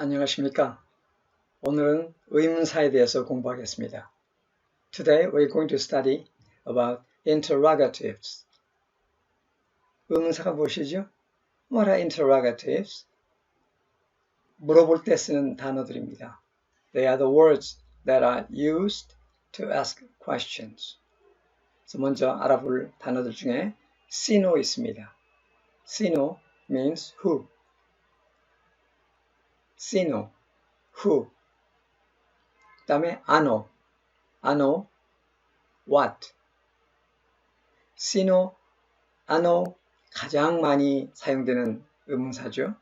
안녕하십니까? 오늘은 의문사에 대해서 공부하겠습니다. Today we're going to study about interrogatives. 의문사가 무엇이죠? What are interrogatives? 물어볼 때 쓰는 단어들입니다. They are the words that are used to ask questions. 그래서 먼저 알아볼 단어들 중에 sino 있습니다. Sino means who. Sino, who. 그 다음에 ano, what. Sino, ano 가장 많이 사용되는 의문사죠.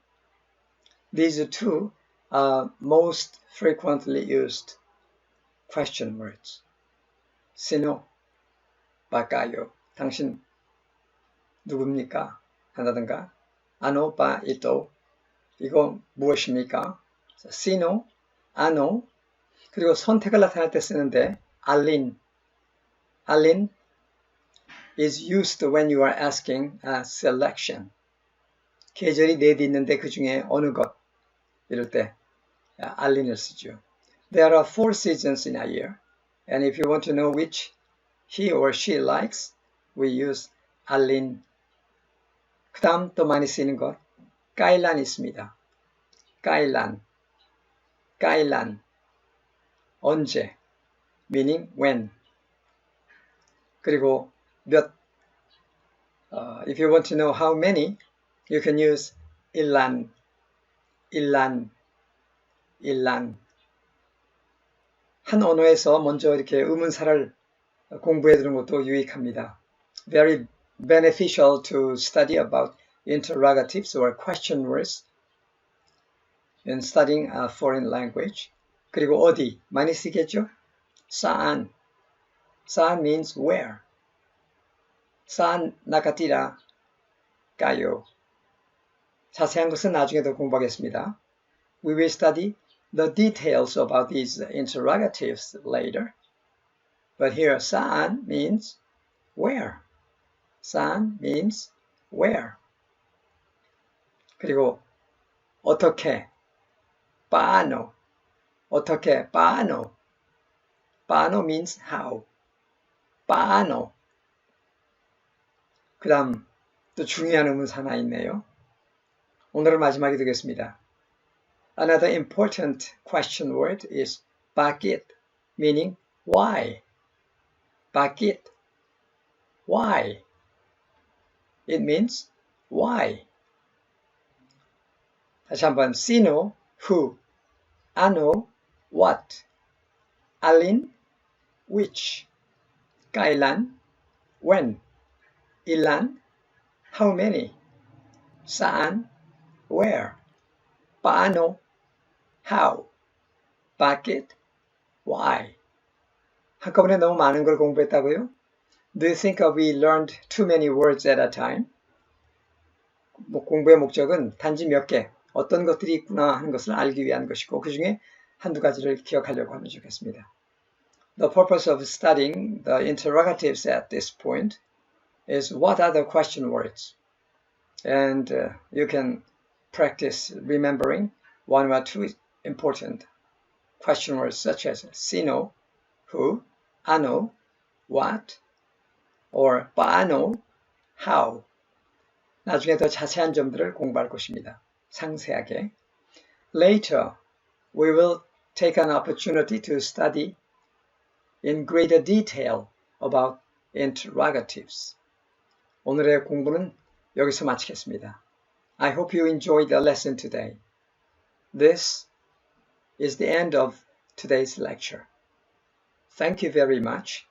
These two are most frequently used question words. Sino, bakkayo. 당신 누굽니까? 한다든가. Ano ba ito? 이거 무엇입니까? Sino, ano. 그리고 선택을 나타낼 때 쓰는데 alin. Alin is used when you are asking a selection. 계절이 4개 있는데 그 중에 어느 것 이럴 때 allin을 쓰죠. There are 4 seasons in a year, and if you want to know which he or she likes, we use alin. 그 다음 또 많이 쓰이는 것 kailan 있습니다. kailan. 언제, meaning when. 그리고 몇, if you want to know how many, you can use ilan. 한 언어에서 먼저 이렇게 의문사를 공부해 두는 것도 유익합니다. Very beneficial to study about interrogatives or question words in studying a foreign language. 그리고 어디 많이 쓰겠죠? saan. Saan means where. Saan nakatira kayo. 자세한 것은 나중에 더 공부하겠습니다. We will study the details about these interrogatives later. But here saan means where. Saan means where. 그리고 어떻게, paano. 어떻게, paano. Paano means how. paano. 그 다음 또 중요한 의문사 하나 있네요. 오늘은 마지막이 되겠습니다. Another important question word is bakit, meaning why. bakit, why. It means why. 다시 한번 sino, who, ano, what, alin, which, kailan, when, ilan, how many, saan, where, paano, how, bakit, why. 한꺼번에 너무 많은 걸 공부했다고요? Do you think we learned too many words at a time? 공부의 목적은 단지 몇 개, 어떤 것들이 있구나 하는 것을 알기 위한 것이고 그 중에 한두 가지를 기억하려고 하면 좋겠습니다. The purpose of studying the interrogatives at this point is what are the question words? And you can practice remembering 1 or 2 important question words such as sino, who, ano, what, or paano, how. 나중에 더 자세한 점들을 공부할 것입니다. 상세하게. Later, we will take an opportunity to study in greater detail about interrogatives. 오늘의 공부는 여기서 마치겠습니다. I hope you enjoyed the lesson today. This is the end of today's lecture. Thank you very much.